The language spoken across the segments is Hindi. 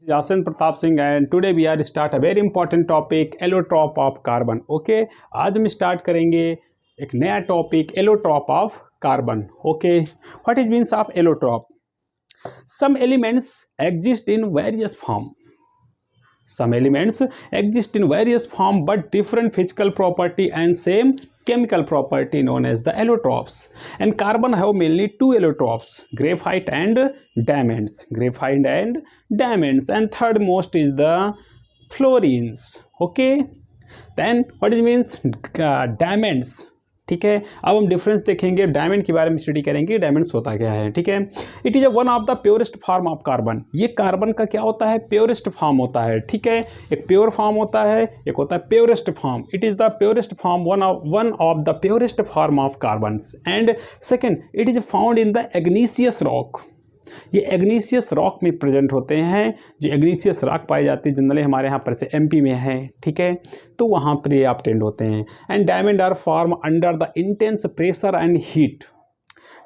Yasin Pratap Singh and today we are start a very important topic allotrope of carbon. Okay, आज हम स्टार्ट करेंगे एक नया topic allotrope of carbon. Okay, what is means of allotrope? Some elements exist in various form. Some elements exist in various form but different physical property and same chemical property known as the allotropes. And carbon have mainly two allotropes, graphite and diamonds. Graphite and diamonds. And third most is the fluorines. Okay. Then what it means diamonds. ठीक है, अब हम डिफरेंस देखेंगे, डायमंड के बारे में स्टडी करेंगे, डायमंड्स होता क्या है. ठीक है, it is one of the purest form of carbon. ये कार्बन का क्या होता है, प्योरेस्ट फॉर्म होता है. ठीक है, एक प्योर फॉर्म होता है, एक होता है purest form. It is the purest form, one of the purest form of carbons. And second, it is found in the igneous rock. ये एग्नीशियस रॉक में प्रेजेंट होते हैं. जो एग्नीशियस रॉक पाई जाती है जनरली हमारे यहाँ पर से एमपी में है. ठीक है, तो वहाँ पर ये ऑब्टेन्ड होते हैं. And diamond are form under the intense pressure and heat.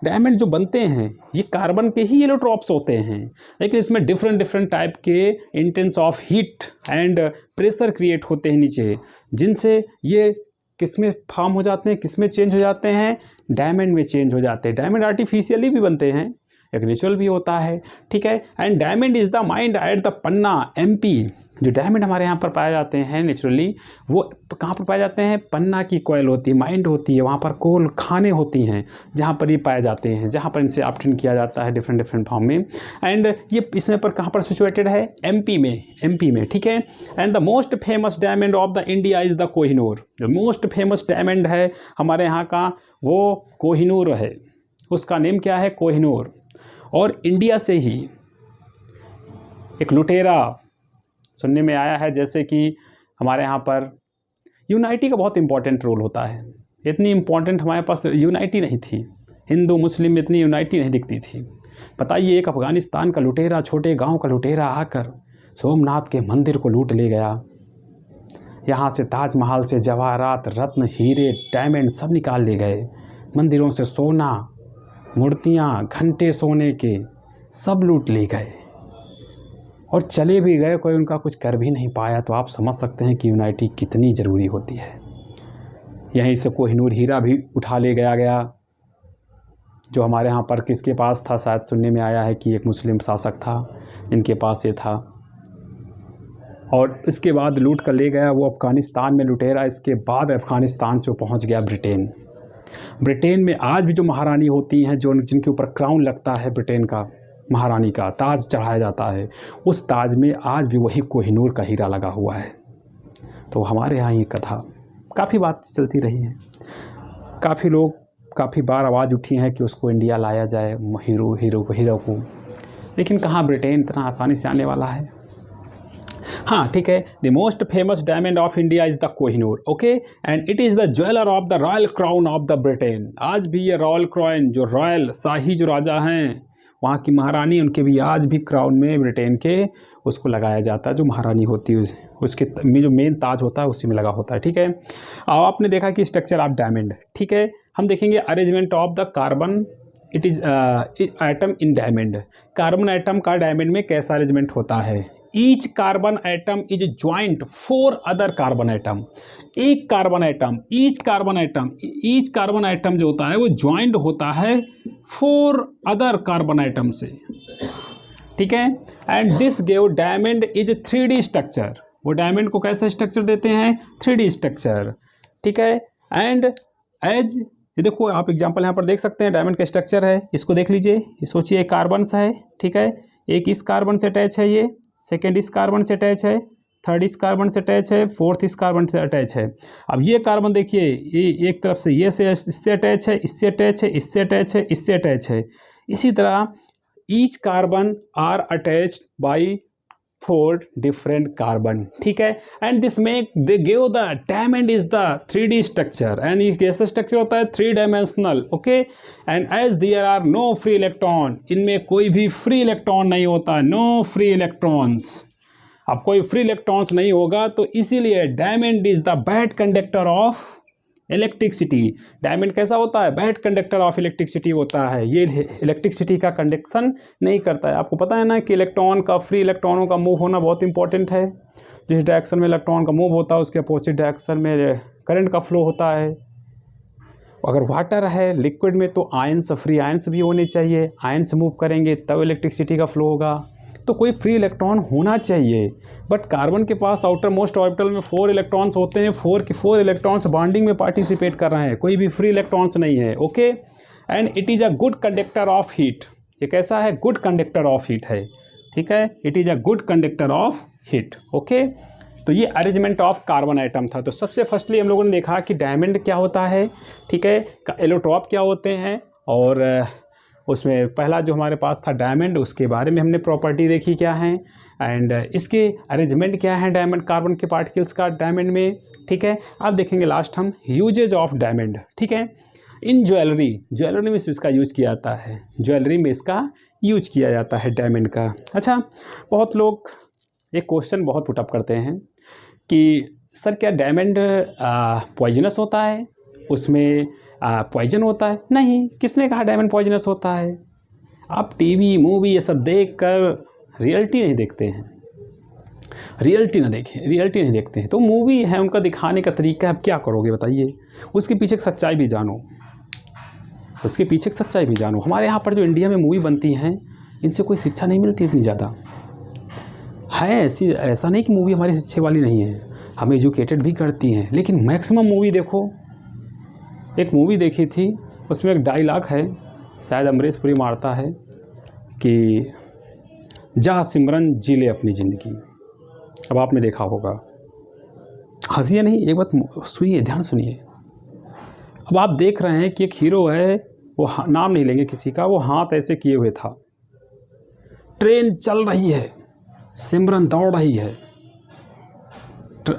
Diamond जो बनते हैं ये कार्बन के ही एलोट्रॉप्स होते हैं, लेकिन इसमें डिफरेंट टाइप के intense of heat and pressure create होते हैं नीचे, जिनसे ये किस में फॉर्म हो जाते हैं, किस में चेंज हो जाते हैं, डायमंड में चेंज हो जाते हैं. डायमंड आर्टिफिशियली भी बनते हैं, एक नेचुरल भी होता है. ठीक है, and diamond is the mind at the Panna MP. जो डायमंड हमारे यहाँ पर पाए जाते हैं नेचुरली, वो कहाँ पर पाए जाते हैं, पन्ना की कॉयल होती है, माइंड होती है, वहाँ पर कोल खाने होती हैं जहाँ पर ये पाए जाते हैं, जहाँ पर इनसे ऑब्टेन किया जाता है डिफरेंट फॉर्म में. एंड ये इसमें पर कहाँ पर सिचुएटेड है, एमपी में. ठीक है, and the most famous diamond of the India is the Kohinoor. जो मोस्ट फेमस डायमंड है हमारे यहाँ का वो कोहिनूर है. उसका नेम क्या है, कोहिनूर. और इंडिया से ही एक लुटेरा सुनने में आया है, जैसे कि हमारे यहाँ पर यूनाइटी का बहुत इंपॉर्टेंट रोल होता है. इतनी इम्पॉर्टेंट हमारे पास यूनाइटी नहीं थी, हिंदू मुस्लिम में इतनी यूनाइटी नहीं दिखती थी. बताइए, एक अफ़गानिस्तान का लुटेरा, छोटे गांव का लुटेरा आकर सोमनाथ के मंदिर को लूट ले गया. यहाँ से ताजमहल से जवाहरात, रत्न, हीरे, डायमंड सब निकाल ले गए. मंदिरों से सोना, मूर्तियाँ, घंटे सोने के सब लूट ले गए और चले भी गए, कोई उनका कुछ कर भी नहीं पाया. तो आप समझ सकते हैं कि यूनाइटी कितनी ज़रूरी होती है. यहीं से कोहिनूर हीरा भी उठा ले गया जो हमारे यहाँ पर किसके पास था, शायद सुनने में आया है कि एक मुस्लिम शासक था जिनके पास ये था, और इसके बाद लूट कर ले गया वो अफ़गानिस्तान में लुटेरा. इसके बाद अफ़गानिस्तान से वो पहुँच गया ब्रिटेन. ब्रिटेन में आज भी जो महारानी होती हैं, जो जिनके ऊपर क्राउन लगता है, ब्रिटेन का महारानी का ताज चढ़ाया जाता है, उस ताज में आज भी वही कोहिनूर का हीरा लगा हुआ है. तो हमारे यहाँ ये कथा काफ़ी बात चलती रही है. काफ़ी बार आवाज़ उठी है कि उसको इंडिया लाया जाए, हीरो को, लेकिन कहाँ ब्रिटेन इतना आसानी से आने वाला है. हाँ, ठीक है, the most famous diamond of India is the Kohinoor. Okay, and it is the jeweller of the royal crown of the Britain. आज भी ये रॉयल क्राउन, जो रॉयल शाही जो राजा हैं, वहाँ की महारानी, उनके भी आज भी क्राउन में ब्रिटेन के उसको लगाया जाता है. जो महारानी होती है उसके में जो मेन ताज होता है उसी में लगा होता है. ठीक है, अब आपने देखा कि स्ट्रक्चर ऑफ डायमंड. ठीक है, हम देखेंगे arrangement of the carbon. It is atom in diamond. Carbon atom का डायमंड में कैसा अरेंजमेंट होता है. Each carbon atom is joint 4 other carbon atom. एक carbon atom, each carbon atom जो होता है वो ज्वाइंट होता है 4 अदर कार्बन एटम से. ठीक है, and this give diamond is 3D structure. वो डायमंड को कैसा स्ट्रक्चर देते हैं, 3D स्ट्रक्चर. ठीक है, एंड एज ये देखो आप एग्जांपल यहाँ पर देख सकते हैं, डायमंड का स्ट्रक्चर है, इसको देख लीजिए. सोचिए एक कार्बन सा है. ठीक है, एक इस कार्बन से अटैच है, ये सेकेंड इस कार्बन से अटैच है, थर्ड इस कार्बन से अटैच है, फोर्थ इस कार्बन से अटैच है. अब ये कार्बन देखिए, ये एक तरफ से ये से इससे अटैच है, इससे अटैच है, इससे अटैच है, इससे अटैच है. इसी तरह each carbon are attached by 4 different carbon. ठीक है, and this make they give the diamond is the 3D structure. एंड ये कैसा स्ट्रक्चर होता है, 3 dimensional. Okay, and as there are no free electron, इनमें कोई भी फ्री इलेक्ट्रॉन नहीं होता, नो फ्री इलेक्ट्रॉन्स. अब कोई फ्री इलेक्ट्रॉन्स नहीं होगा तो इसीलिए diamond is the bad conductor of electricity. Diamond कैसा होता है? बैड कंडक्टर ऑफ इलेक्ट्रिसिटी होता है, ये इलेक्ट्रिसिटी का कंडक्शन नहीं करता है। आपको पता है ना कि इलेक्ट्रॉन का, फ्री इलेक्ट्रॉनों का मूव होना बहुत इंपॉर्टेंट है। जिस डायरेक्शन में इलेक्ट्रॉन का मूव होता है उसके अपोजिट डायरेक्शन में करंट का फ्लो होता है। अगर वाटर है लिक्विड में तो आयंस, फ्री आयंस भी होने चाहिए, आयंस मूव करेंगे तब इलेक्ट्रिसिटी का फ्लो होगा। तो कोई फ्री इलेक्ट्रॉन होना चाहिए। बट कार्बन के पास आउटर मोस्ट ऑर्बिटल में 4 इलेक्ट्रॉन्स होते हैं, 4 के 4 इलेक्ट्रॉन्स बॉन्डिंग में पार्टिसिपेट कर रहे हैं, कोई भी फ्री इलेक्ट्रॉन्स नहीं है। Okay, and it is a good conductor of heat. ये कैसा है? गुड कंडक्टर ऑफ हीट है, ठीक है, it is a good conductor of heat. Okay, तो ये अरेंजमेंट ऑफ कार्बन आइटम था। तो सबसे फर्स्टली हम लोगों ने देखा कि डायमंड क्या होता है, ठीक है, एलोट्रॉप क्या होते हैं, और उसमें पहला जो हमारे पास था डायमंड, उसके बारे में हमने प्रॉपर्टी देखी क्या है, एंड इसके अरेंजमेंट क्या है डायमंड कार्बन के पार्टिकल्स का डायमंड में, ठीक है। अब देखेंगे लास्ट हम यूजेज ऑफ डायमंड, ठीक है। इन ज्वेलरी, ज्वेलरी में इसका यूज किया जाता है, ज्वेलरी में इसका यूज किया जाता है डायमंड का। अच्छा, बहुत लोग एक क्वेश्चन बहुत पुटअप करते हैं कि सर क्या डायमंड पॉइजनस होता है, उसमें पॉइजन होता है? नहीं, किसने कहा डायमंड पॉइजनस होता है? आप टीवी मूवी ये सब देखकर रियलिटी नहीं देखते हैं, रियलिटी ना देखें, रियलिटी नहीं देखते हैं। तो मूवी है, उनका दिखाने का तरीका है, अब क्या करोगे बताइए? उसके पीछे एक सच्चाई भी जानो, उसके पीछे एक सच्चाई भी जानो। हमारे यहाँ पर जो इंडिया में मूवी बनती हैं, इनसे कोई शिक्षा नहीं मिलती इतनी ज़्यादा है। ऐसा नहीं कि मूवी हमारी शिक्षा वाली नहीं है, हम एजुकेटेड भी करती हैं, लेकिन मैक्सिमम मूवी देखो। एक मूवी देखी थी, उसमें एक डायलॉग है, शायद अमरीश पुरी मारता है कि जा सिमरन जी ले अपनी ज़िंदगी। अब आपने देखा होगा, हंसिए नहीं, एक बात सुनिए, ध्यान सुनिए। अब आप देख रहे हैं कि एक हीरो है, वो नाम नहीं लेंगे किसी का, वो हाथ ऐसे किए हुए था, ट्रेन चल रही है, सिमरन दौड़ रही है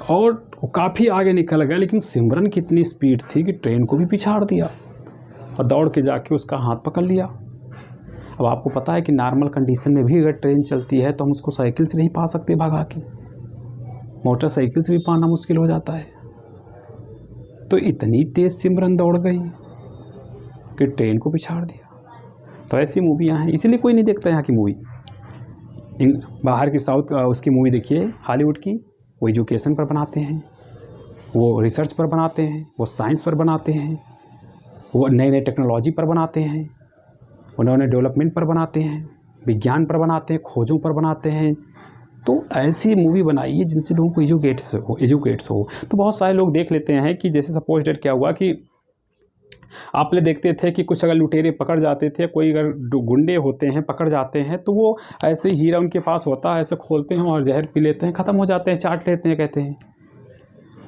और वो काफ़ी आगे निकल गया, लेकिन सिमरन की इतनी स्पीड थी कि ट्रेन को भी पिछाड़ दिया और दौड़ के जाके उसका हाथ पकड़ लिया। अब आपको पता है कि नॉर्मल कंडीशन में भी अगर ट्रेन चलती है तो हम उसको साइकिल से नहीं पा सकते भगा के, मोटरसाइकिल से भी पाना मुश्किल हो जाता है। तो इतनी तेज़ सिमरन दौड़ गई कि ट्रेन को पिछाड़ दिया। तो ऐसी मूवियाँ हैं, इसीलिए कोई नहीं देखता यहाँ की मूवी। बाहर की साउथ उसकी मूवी देखिए, हॉलीवुड की, वो एजुकेशन पर बनाते हैं, वो रिसर्च पर बनाते हैं, वो साइंस पर बनाते हैं, वो नए नए टेक्नोलॉजी पर बनाते हैं, उन्होंने डेवलपमेंट पर बनाते हैं, विज्ञान पर बनाते हैं, खोजों पर बनाते हैं। तो ऐसी मूवी बनाइए जिनसे लोगों को एजुकेट्स हो। तो बहुत सारे लोग देख लेते हैं कि जैसे सपोज डेट क्या हुआ कि आप ले देखते थे कि कुछ अगर लुटेरे पकड़ जाते थे, कोई अगर गुंडे होते हैं पकड़ जाते हैं, तो वो ऐसे हीरा उनके पास होता है, ऐसे खोलते हैं और जहर पी लेते हैं, ख़त्म हो जाते हैं, चाट लेते हैं, कहते हैं।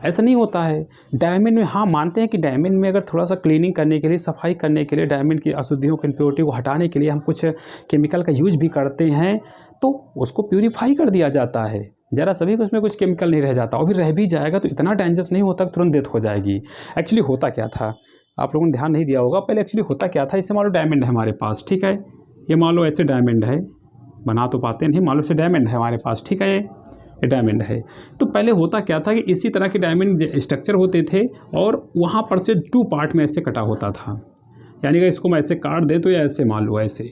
ऐसा नहीं होता है डायमंड में। हाँ, मानते हैं कि डायमंड में अगर थोड़ा सा क्लीनिंग करने के लिए, सफाई करने के लिए, डायमंड की अशुद्धियों की इम्प्योरिटी को हटाने के लिए हम कुछ केमिकल का यूज भी करते हैं, तो उसको प्यूरीफाई कर दिया जाता है। ज़रा सभी को उसमें कुछ केमिकल नहीं रह जाता, और भी रह भी जाएगा तो इतना डेंजरस नहीं होता कि तुरंत डेथ हो जाएगी। एक्चुअली होता क्या था, आप लोगों ने ध्यान नहीं दिया होगा, पहले एक्चुअली होता क्या था। इससे मान लो डायमंड है हमारे पास, ठीक है, ये मान लो ऐसे डायमंड है, बना तो पाते नहीं, मान लो से डायमंड है हमारे पास, ठीक है, ये डायमंड है। तो पहले होता क्या था कि इसी तरह के डायमंड स्ट्रक्चर होते थे और वहाँ पर से 2 पार्ट में ऐसे कटा होता था, यानी कि इसको मैं ऐसे काट दे तो या ऐसे मान लो ऐसे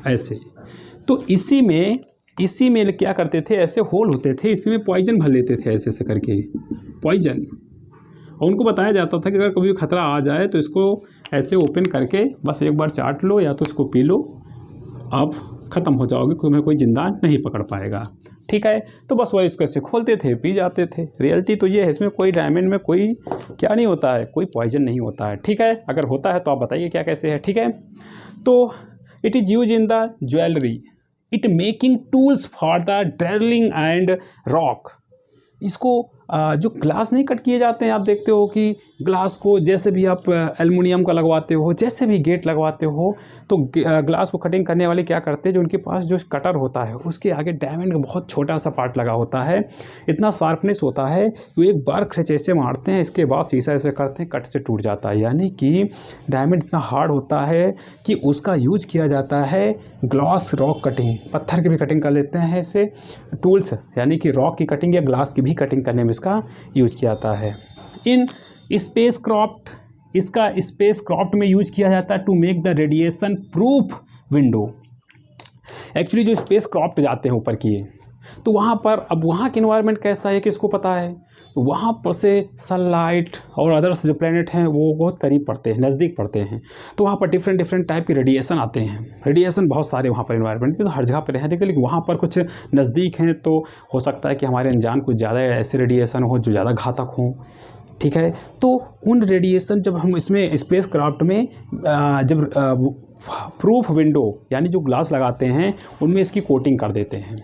ऐसे। तो इसी में क्या करते थे, ऐसे होल होते थे, इसी में पॉइजन भर लेते थे ऐसे ऐसे करके, पॉइजन। और उनको बताया जाता था कि अगर कभी खतरा आ जाए तो इसको ऐसे ओपन करके बस एक बार चाट लो या तो इसको पी लो, आप ख़त्म हो जाओगे, तुम्हें कोई जिंदा नहीं पकड़ पाएगा, ठीक है। तो बस वही इसको ऐसे खोलते थे, पी जाते थे। रियलिटी तो ये है, इसमें कोई डायमंड में कोई क्या नहीं होता है, कोई पॉइजन नहीं होता है, ठीक है। अगर होता है तो आप बताइए क्या कैसे है, ठीक है। तो it is use in the jewellery, it making tools for the drilling and rock. इसको जो ग्लास नहीं कट किए जाते हैं, आप देखते हो कि ग्लास को जैसे भी आप एल्युमिनियम का लगवाते हो, जैसे भी गेट लगवाते हो, तो ग्लास को कटिंग करने वाले क्या करते हैं, जो उनके पास जो कटर होता है उसके आगे डायमंड का बहुत छोटा सा पार्ट लगा होता है, इतना शार्पनेस होता है कि एक बार खिंच ऐसे मारते हैं, इसके बाद शीशा ऐसे करते हैं, कट से टूट जाता है। यानी कि डायमंड इतना हार्ड होता है कि उसका यूज किया जाता है ग्लास रॉक कटिंग, पत्थर की भी कटिंग कर लेते हैं ऐसे टूल्स, यानी कि रॉक की कटिंग या ग्लास की भी कटिंग करने में इसका यूज किया जाता है। इन स्पेस क्राफ्ट, इसका स्पेस क्राफ्ट में यूज किया जाता है to make the radiation proof window. Actually जो स्पेस क्राफ्ट जाते हैं ऊपर की, तो वहाँ पर अब वहाँ का इन्वायरमेंट कैसा है किसको पता है, तो वहाँ पर से सनलाइट और अदर्स जो प्लैनेट हैं वो बहुत करीब पड़ते हैं, नज़दीक पड़ते हैं, तो वहाँ पर डिफरेंट टाइप के रेडिएशन आते हैं। रेडिएशन बहुत सारे वहाँ पर इन्वायरमेंट में तो हर जगह पर रहते हैं, लेकिन वहाँ पर कुछ नज़दीक हैं तो हो सकता है कि हमारे अनजान कुछ ज़्यादा ऐसे रेडिएशन हो जो ज़्यादा घातक हों। ठीक है, तो उन रेडिएशन जब हम इसमें स्पेस क्राफ्ट में जब प्रूफ विंडो यानी जो ग्लास लगाते हैं उनमें इसकी कोटिंग कर देते हैं,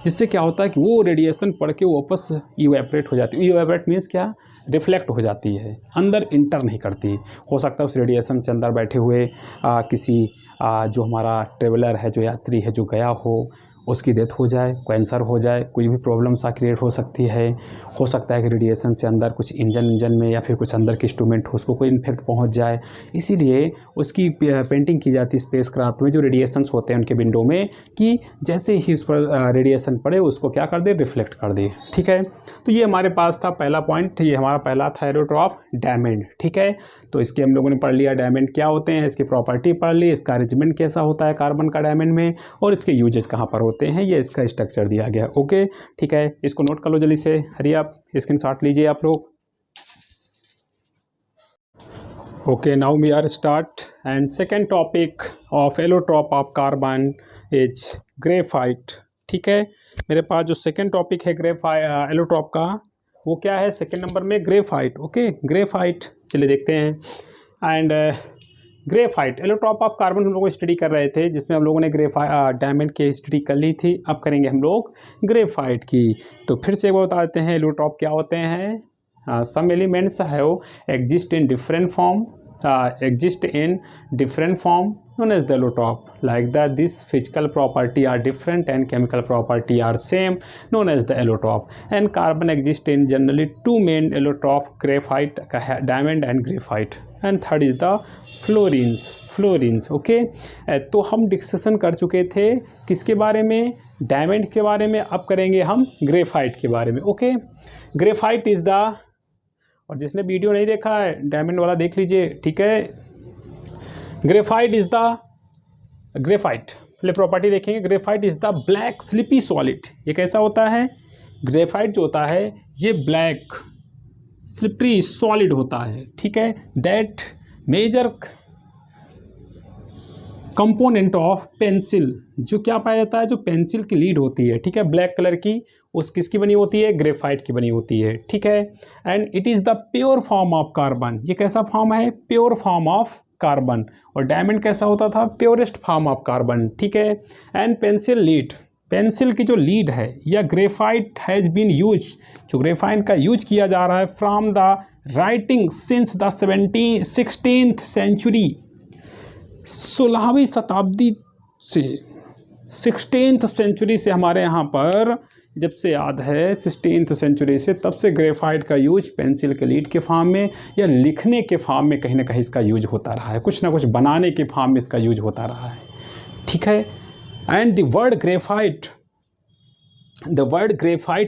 जिससे क्या होता है कि वो रेडिएशन पड़ के वापस इवेपोरेट हो जाती है। इवेपोरेट मीन्स क्या, रिफ्लेक्ट हो जाती है, अंदर इंटर नहीं करती। हो सकता है उस रेडिएशन से अंदर बैठे हुए किसी जो हमारा ट्रेवलर है, जो यात्री है, जो गया हो, उसकी डेथ हो जाए, कैंसर हो जाए, कोई भी प्रॉब्लम सा क्रिएट हो सकती है। हो सकता है कि रेडिएशन से अंदर कुछ इंजन में या फिर कुछ अंदर के इंस्ट्रूमेंट हो उसको कोई इन्फेक्ट पहुंच जाए, इसीलिए उसकी पेंटिंग की जाती है स्पेस क्राफ्ट में जो रेडिएशंस होते हैं उनके विंडो में, कि जैसे ही उस पर रेडिएशन पड़े उसको क्या कर दे, रिफ्लेक्ट कर दे। ठीक है, तो ये हमारे पास था पहला पॉइंट, ये हमारा पहला था एलोट्रॉप डायमंड। ठीक है, तो इसके हम लोगों ने पढ़ लिया डायमंड क्या होते हैं, इसकी प्रॉपर्टी पढ़ ली, इसका अरेंजमेंट कैसा होता है कार्बन का डायमंड में, और इसके यूजेस कहाँ पर होते हैं, ये इसका स्ट्रक्चर दिया गया। ओके, ठीक है, इसको नोट कर लो जल्दी से, हरी आप स्क्रीनशॉट लीजिए आप लोग। Okay, now we are start and second topic of allotrope of carbon is graphite. ठीक है, मेरे पास जो सेकेंड टॉपिक है एलोट्रॉप का वो क्या है, सेकेंड नंबर में ग्रेफाइट। ओके, ग्रेफाइट चलिए देखते हैं। And graphite allotrope of carbon हम लोग स्टडी कर रहे थे, जिसमें हम लोगों ने डायमंड की स्टडी कर ली थी, अब करेंगे हम लोग ग्रेफाइट की। तो फिर से एक बार बता देते हैं एलोट्रॉप क्या होते हैं। Some elements have exist in different form known as the allotrope, like that this physical property are different and chemical property are same, known as the allotrope. And carbon exist in generally two main allotrope, graphite diamond and graphite, and third is the fluorines. Okay, तो हम डिस्कशन कर चुके थे किसके बारे में, डायमंड के बारे में, अब करेंगे हम ग्रेफाइट के बारे में। ओके, ग्रेफाइट इज़ द, और जिसने वीडियो नहीं देखा है डायमंड वाला देख लीजिए। ठीक है, ग्रेफाइट इज़ द ग्रेफाइट पहले प्रॉपर्टी देखेंगे। Graphite is the black slippy solid. ये कैसा होता है, ग्रेफाइट जो होता है ये ब्लैक स्लिपरी सॉलिड होता है। ठीक है, that major component of pencil, जो क्या पाया जाता है, जो पेंसिल की लीड होती है, ठीक है, ब्लैक कलर की, उस किसकी बनी होती है, ग्रेफाइट की बनी होती है। ठीक है, and it is the pure form of carbon. ये कैसा फॉर्म है, प्योर फॉर्म ऑफ कार्बन। और डायमंड कैसा होता था, प्योरेस्ट फॉर्म ऑफ कार्बन। ठीक है, एंड पेंसिल लीड, पेंसिल की जो लीड है या ग्रेफाइट हैज़ बीन यूज, जो ग्रेफाइट का यूज किया जा रहा है from the writing since the 16th century, 16वीं शताब्दी से, 16th सेंचुरी से हमारे यहाँ पर जब से याद है 16th सेंचुरी से, तब से ग्रेफाइट का यूज पेंसिल के लीड के फॉर्म में या लिखने के फॉर्म में कहीं ना कहीं इसका यूज होता रहा है, कुछ ना कुछ बनाने के फॉर्म में इसका यूज होता रहा है। ठीक है, and the word graphite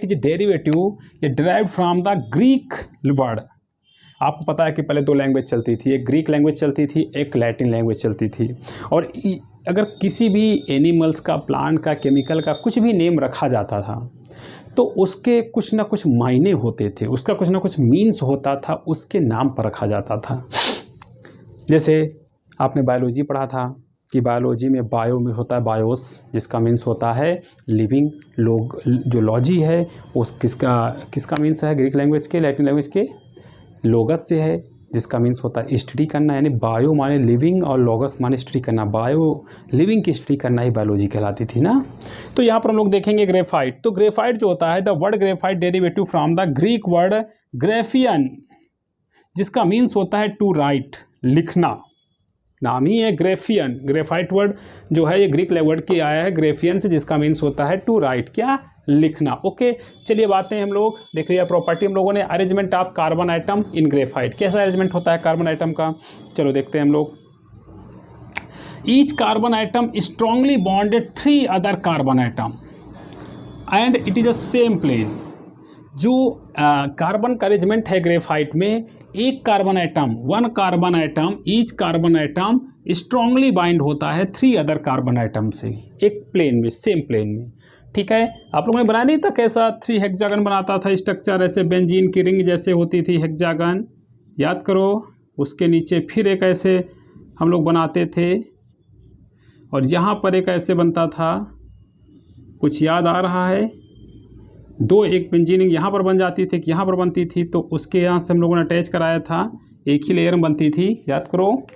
is derivative, ये derived from the Greek word. आपको पता है कि पहले दो लैंग्वेज चलती थी, एक ग्रीक लैंग्वेज चलती थी, एक लैटिन लैंग्वेज चलती थी। और अगर किसी भी एनिमल्स का, प्लांट का, केमिकल का कुछ भी नेम रखा जाता था तो उसके कुछ ना कुछ मायने होते थे, उसका कुछ ना कुछ मीन्स होता था, उसके नाम पर रखा जाता था। जैसे आपने बायोलॉजी पढ़ा था कि बायोलॉजी में बायो में होता है बायोस, जिसका मीन्स होता है लिविंग। लोग जो लॉजी है उस किसका मीन्स है, ग्रीक लैंग्वेज के, लैटिन लैंग्वेज के लोगस से है, जिसका मीन्स होता है स्टडी करना, यानी बायो माने लिविंग और लोगस माने स्टडी करना। बायो लिविंग की स्टडी करना ही बायोलॉजी कहलाती थी ना। तो यहाँ पर हम लोग देखेंगे ग्रेफाइट। तो ग्रेफाइट जो होता है, the word graphite derivative from the Greek word Graafian, जिसका मीन्स होता है टू राइट, लिखना, नाम ही है ग्रेफियन। ग्रेफाइट वर्ड जो है ये ग्रीक वर्ड की आया है ग्रेफियन से, जिसका मीन्स होता है टू राइट, क्या, लिखना। ओके, चलिए बातें हम लोग देख लिया, प्रॉपर्टी हम लोगों ने। Arrangement of carbon atom in graphite, कैसा अरेंजमेंट होता है कार्बन आइटम का, चलो देखते हैं हम लोग। Each carbon item strongly bonded 3 other carbon item and it is a same plane. जो कार्बन का अरेंजमेंट है ग्रेफाइट में, एक carbon atom, one carbon atom, each carbon atom strongly bind होता है 3 अदर कार्बन एटम से, एक प्लेन में, सेम प्लेन में। ठीक है, आप लोगों ने बनाया नहीं था कैसा 3 हेक्सागन बनाता था स्ट्रक्चर, ऐसे बेंजीन की रिंग जैसे होती थी हेक्सागन, याद करो। उसके नीचे फिर एक ऐसे हम लोग बनाते थे, और यहाँ पर एक ऐसे बनता था, कुछ याद आ रहा है? दो एक बेंजीनिंग यहाँ पर बन जाती थी, यहाँ पर बनती थी, तो उसके यहाँ से हम लोगों ने अटैच कराया था, एक ही लेयर में बनती थी, याद करो।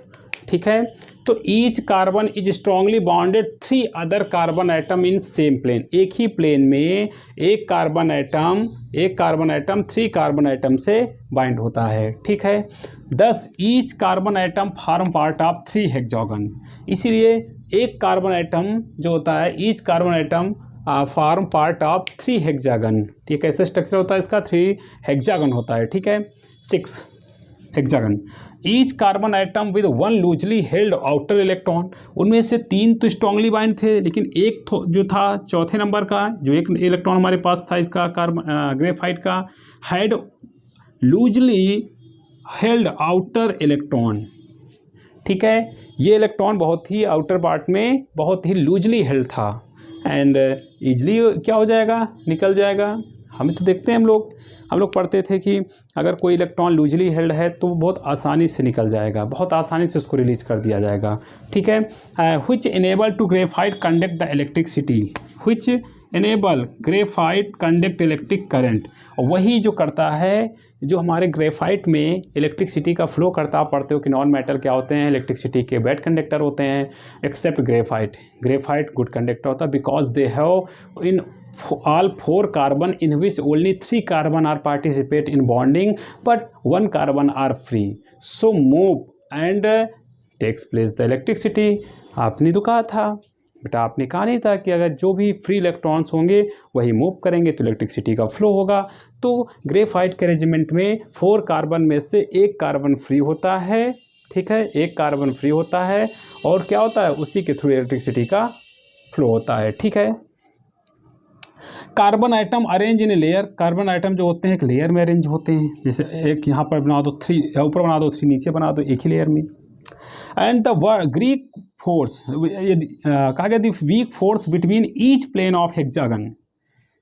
ठीक है, तो each carbon is strongly bonded 3 other carbon atom in same plane, एक ही प्लेन में एक कार्बन एटम 3 कार्बन एटम से बाइंड होता है। ठीक है, thus each carbon atom form part of 3 hexagon, इसीलिए एक कार्बन एटम जो होता है, each carbon atom form part of 3 hexagon. ठीक है, ऐसा स्ट्रक्चर होता है इसका, 3 हेक्सागन होता है। ठीक है, 6 hexagon. Each carbon atom with 1 loosely held outer electron, उनमें से 3 तो स्ट्रांगली बाइंड थे, लेकिन एक जो था चौथे नंबर का, जो एक इलेक्ट्रॉन हमारे पास था इसका ग्रेफाइट का, had loosely held outer electron. ठीक है, ये इलेक्ट्रॉन बहुत ही आउटर पार्ट में बहुत ही लूजली हेल्ड था, एंड ईजली क्या हो जाएगा, निकल जाएगा। हमें तो देखते हैं हम लोग पढ़ते थे कि अगर कोई इलेक्ट्रॉन लूजली हेल्ड है तो बहुत आसानी से निकल जाएगा, बहुत आसानी से उसको रिलीज कर दिया जाएगा। ठीक है, which enable to graphite conduct the electricity, which enable graphite conduct electric current, वही जो करता है, जो हमारे ग्रेफाइट में इलेक्ट्रिसिटी का फ्लो करता। आप पढ़ते हो कि नॉन मेटल क्या होते हैं, इलेक्ट्रिसिटी के बैड कंडक्टर होते हैं, एक्सेप्ट ग्रेफाइट गुड कंडक्टर होता है, because they have in all 4 carbon in which only 3 carbon are participate in bonding but 1 carbon are free, so move and takes place the electricity। आपने तो कहा था बेटा, आपने कहा नहीं था कि अगर जो भी फ्री इलेक्ट्रॉन्स होंगे वही मूव करेंगे तो इलेक्ट्रिसिटी का फ्लो होगा। तो ग्रेफाइट के अरेंजमेंट में 4 कार्बन में से 1 कार्बन फ्री होता है। ठीक है, 1 कार्बन फ्री होता है, और क्या होता है, उसी के थ्रू इलेक्ट्रिसिटी का फ्लो होता है। ठीक है, carbon atom arrange in layer, carbon atom जो होते हैं एक लेयर में अरेंज होते हैं, जैसे एक यहाँ पर बना दो 3 ऊपर बना दो, 3 नीचे बना दो, एक ही लेयर में। एंड द ग्रीक फोर्स, कहा गया the weak force between each plane of hexagon,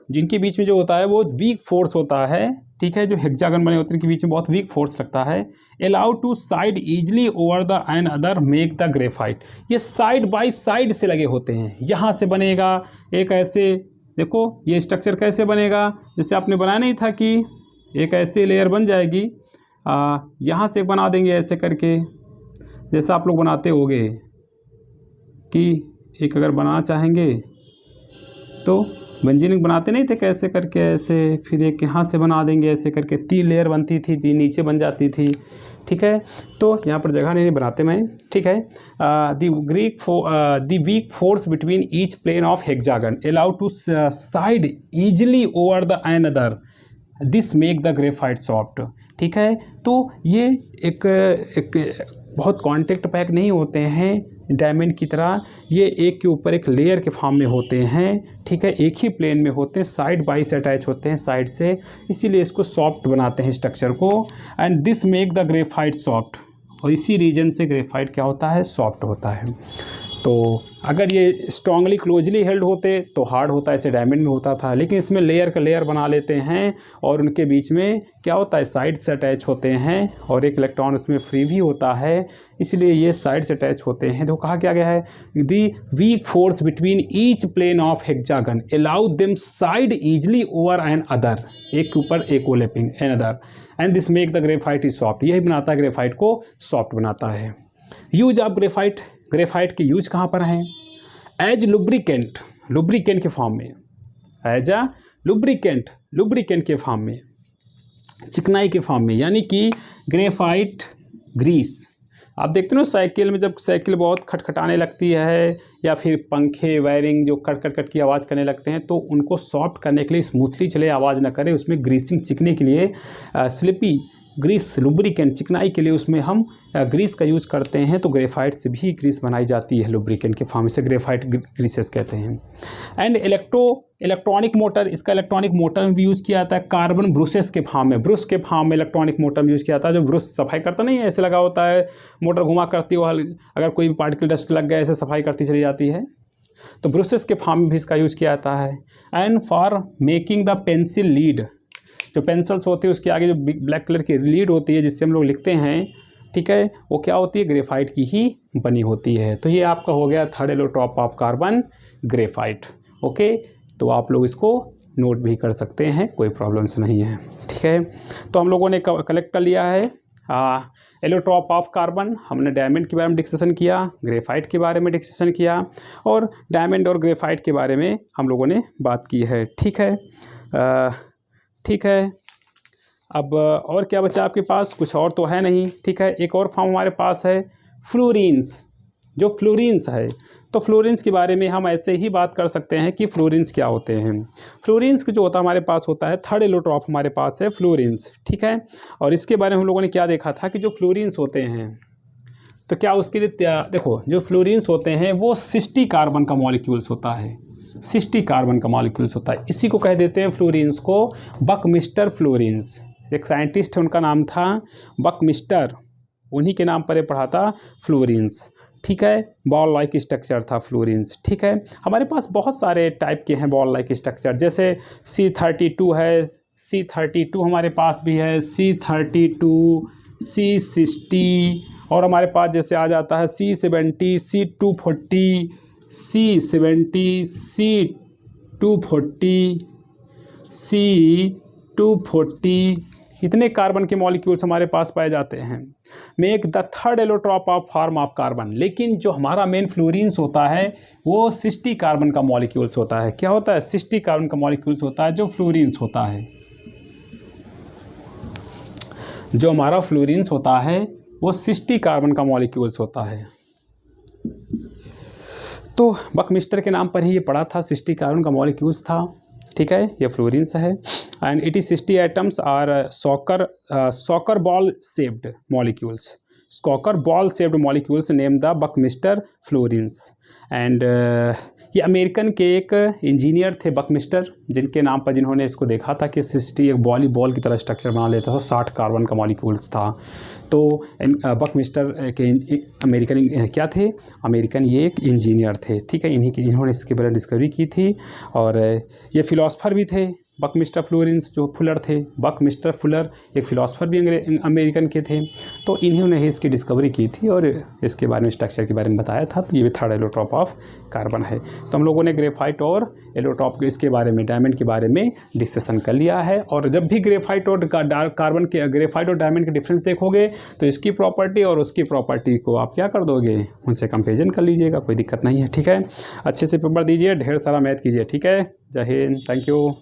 जिनके बीच में जो होता है वो वीक फोर्स होता है। ठीक है, जो हेक्सागन बने होते हैं उनके बीच में बहुत वीक फोर्स लगता है। Allow to side easily over the and other make the graphite, ये साइड बाई साइड से लगे होते हैं। यहाँ से बनेगा एक ऐसे, देखो ये स्ट्रक्चर कैसे बनेगा, जैसे आपने बनाया नहीं था कि एक ऐसी लेयर बन जाएगी, यहाँ से बना देंगे ऐसे करके, जैसा आप लोग बनाते होगे कि एक अगर बनाना चाहेंगे तो बेंजीनिंग बनाते नहीं थे कैसे करके ऐसे, फिर एक यहाँ से बना देंगे ऐसे करके, 3 लेयर बनती थी, 3 नीचे बन जाती थी। ठीक है, तो यहाँ पर जगह नहीं बनाते मैं। ठीक है, the weak force between each plane of hexagon allow to side easily over the another, this make the graphite soft. ठीक है, तो ये एक बहुत कॉन्टेक्ट पैक नहीं होते हैं डायमंड की तरह, ये एक के ऊपर एक लेयर के फॉर्म में होते हैं। ठीक है, एक ही प्लेन में होते हैं, साइड बाई से अटैच होते हैं साइड से, इसीलिए इसको सॉफ्ट बनाते हैं स्ट्रक्चर को। And this make the graphite soft, और इसी रीजन से ग्रेफाइट क्या होता है, सॉफ्ट होता है। तो अगर ये स्ट्रांगली क्लोजली हेल्ड होते तो हार्ड होता, ऐसे डायमंड में होता था, लेकिन इसमें लेयर का लेयर बना लेते हैं, और उनके बीच में क्या होता है, साइड से अटैच होते हैं, और एक इलेक्ट्रॉन उसमें फ्री भी होता है, इसलिए ये साइड से अटैच होते हैं। तो कहा क्या गया है, the weak force between each plane of hexagon allow them side easily over another, एक के ऊपर एक overlapping another, and this make the graphite is soft, यही बनाता है ग्रेफाइट को सॉफ्ट बनाता है। यूज ऑफ ग्रेफाइट, ग्रेफाइट के यूज कहाँ पर हैं, एज लुब्रिकेंट, लुब्रिकेंट के फॉर्म में, एज अ लुब्रिकेंट, लुब्रिकेंट के फॉर्म में, चिकनाई के फॉर्म में, यानी कि ग्रेफाइट ग्रीस। आप देखते हो साइकिल में, जब साइकिल बहुत खटखटाने लगती है, या फिर पंखे वायरिंग जो कट कट कट की आवाज़ करने लगते हैं, तो उनको सॉफ्ट करने के लिए, स्मूथली चले, आवाज़ ना करे, उसमें ग्रीसिंग चिकने के लिए, स्लिपी ग्रीस लुब्रिकेंट चिकनाई के लिए उसमें हम ग्रीस का यूज करते हैं, तो ग्रेफाइट से भी ग्रीस बनाई जाती है लुब्रिकेंट के फॉर्म से, ग्रेफाइट ग्रीसेस कहते हैं। एंड इलेक्ट्रॉनिक मोटर, इसका इलेक्ट्रॉनिक मोटर में भी यूज़ किया जाता है कार्बन ब्रूसेस के फॉर्म में, ब्रूस के फॉर्म में इलेक्ट्रॉनिक मोटर में यूज़ किया जाता है। जो ब्रूस सफाई करता नहीं है, ऐसे लगा होता है, मोटर घुमा करती है, अगर कोई भी पार्टिकल डस्ट लग गया ऐसे सफाई करती चली जाती है, तो ब्रूसेस के फॉर्म में भी इसका यूज़ किया जाता है। And for making the pencil lead, जो पेंसिल्स होती है उसके आगे जो ब्लैक कलर की लीड होती है जिससे हम लोग लिखते हैं, ठीक है, वो क्या होती है, ग्रेफाइट की ही बनी होती है। तो ये आपका हो गया third allotrope of carbon, graphite. Okay, तो आप लोग इसको नोट भी कर सकते हैं, कोई प्रॉब्लम्स नहीं है, ठीक है। तो हम लोगों ने कलेक्ट कर लिया है एलोट्रॉप ऑफ कार्बन, हमने डायमंड के बारे में डिस्कशन किया, ग्रेफाइट के बारे में डिस्कशन किया, और डायमंड और ग्रेफाइट के बारे में हम लोगों ने बात की है, ठीक है। ठीक है, अब और क्या बचा आपके पास, कुछ और तो है नहीं, ठीक है। एक और फॉर्म हमारे पास है फ्लोरीन्स, जो फ्लोरीन्स है, तो फ्लोरीन्स के बारे में हम ऐसे ही बात कर सकते हैं कि फ्लोरीन्स क्या होते हैं। फ्लोरीन्स जो होता है हमारे पास होता है थर्ड एलोट्रॉप हमारे पास है फ्लोरीन्स, ठीक है। और इसके बारे में हम लोगों ने क्या देखा था कि जो फ्लोरीन्स होते हैं, तो क्या उसके लिए देखो, जो फ्लोरीन्स होते हैं वो 60 कार्बन का मॉलिक्यूल्स होता है, 60 कार्बन का मॉलिक्यूल्स होता है। इसी को कह देते हैं फ्लोरीन्स को बकमिस्टर फ्लोरीन्स। एक साइंटिस्ट है, उनका नाम था बकमिस्टर, उन्हीं के नाम पर ये पढ़ा था फ्लोरीन्स, ठीक है। बॉल लाइक स्ट्रक्चर था फ्लोरीन्स, ठीक है। हमारे पास बहुत सारे टाइप के हैं बॉल लाइक स्ट्रक्चर, जैसे C32 है, C32 हमारे पास भी है, C32, C60, और हमारे पास जैसे आ जाता है C70, C240, C70, C240, C240, इतने कार्बन के मॉलिक्यूल्स हमारे पास पाए जाते हैं। Make the third allotrope of form of carbon, लेकिन जो हमारा मेन फ्लोरीन्स होता है वो 60 कार्बन का मॉलिक्यूल्स होता है। क्या होता है, 60 कार्बन का मॉलिक्यूल्स होता है जो फ्लोरीन्स होता है। जो हमारा फ्लोरीन्स होता है वो 60 कार्बन का मॉलिक्यूल्स होता है। तो बकमिस्टर के नाम पर ही ये पड़ा था, 60 कार्बन का मॉलिक्यूल्स था, ठीक है। ये फ्लोरीन्स है। And it is 60 atoms are soccer ball shaped molecules, soccer ball shaped molecules name the Buckminster fullerenes. And ये अमेरिकन के एक इंजीनियर थे बकमिस्टर, जिनके नाम पर जिन्होंने इसको देखा था कि 60 एक बॉल की तरह स्ट्रक्चर बना लेता था, 60 कार्बन का मॉलिक्यूल्स था। तो बकमिस्टर के अमेरिकन क्या थे, अमेरिकन ये एक इंजीनियर थे, ठीक है। इन्होंने इसके बारे में डिस्कवरी की थी। और ये फिलोसफर भी थे बकमिस्टर फ्लोरीन्स, जो फुलर थे, बकमिस्टर फुलर एक फिलोसफर भी अमेरिकन के थे। तो इन्होंने ही इसकी डिस्कवरी की थी और इसके बारे में स्ट्रक्चर के बारे में बताया था। तो ये भी थर्ड एलोट्रॉप ऑफ कार्बन है। तो हम लोगों ने ग्रेफाइट और एलोट्रॉप इसके बारे में, डायमंड के बारे में डिस्कशन कर लिया है। और जब भी ग्रेफाइट और कार्बन के, ग्रेफाइट और डायमंड के डिफरेंस देखोगे तो इसकी प्रॉपर्टी और उसकी प्रॉपर्टी को आप क्या कर दोगे, उनसे कंपेरिजन कर लीजिएगा, कोई दिक्कत नहीं है, ठीक है। अच्छे से पेपर दीजिए, ढेर सारा मैथ कीजिए, ठीक है। जय हिंद, थैंक यू।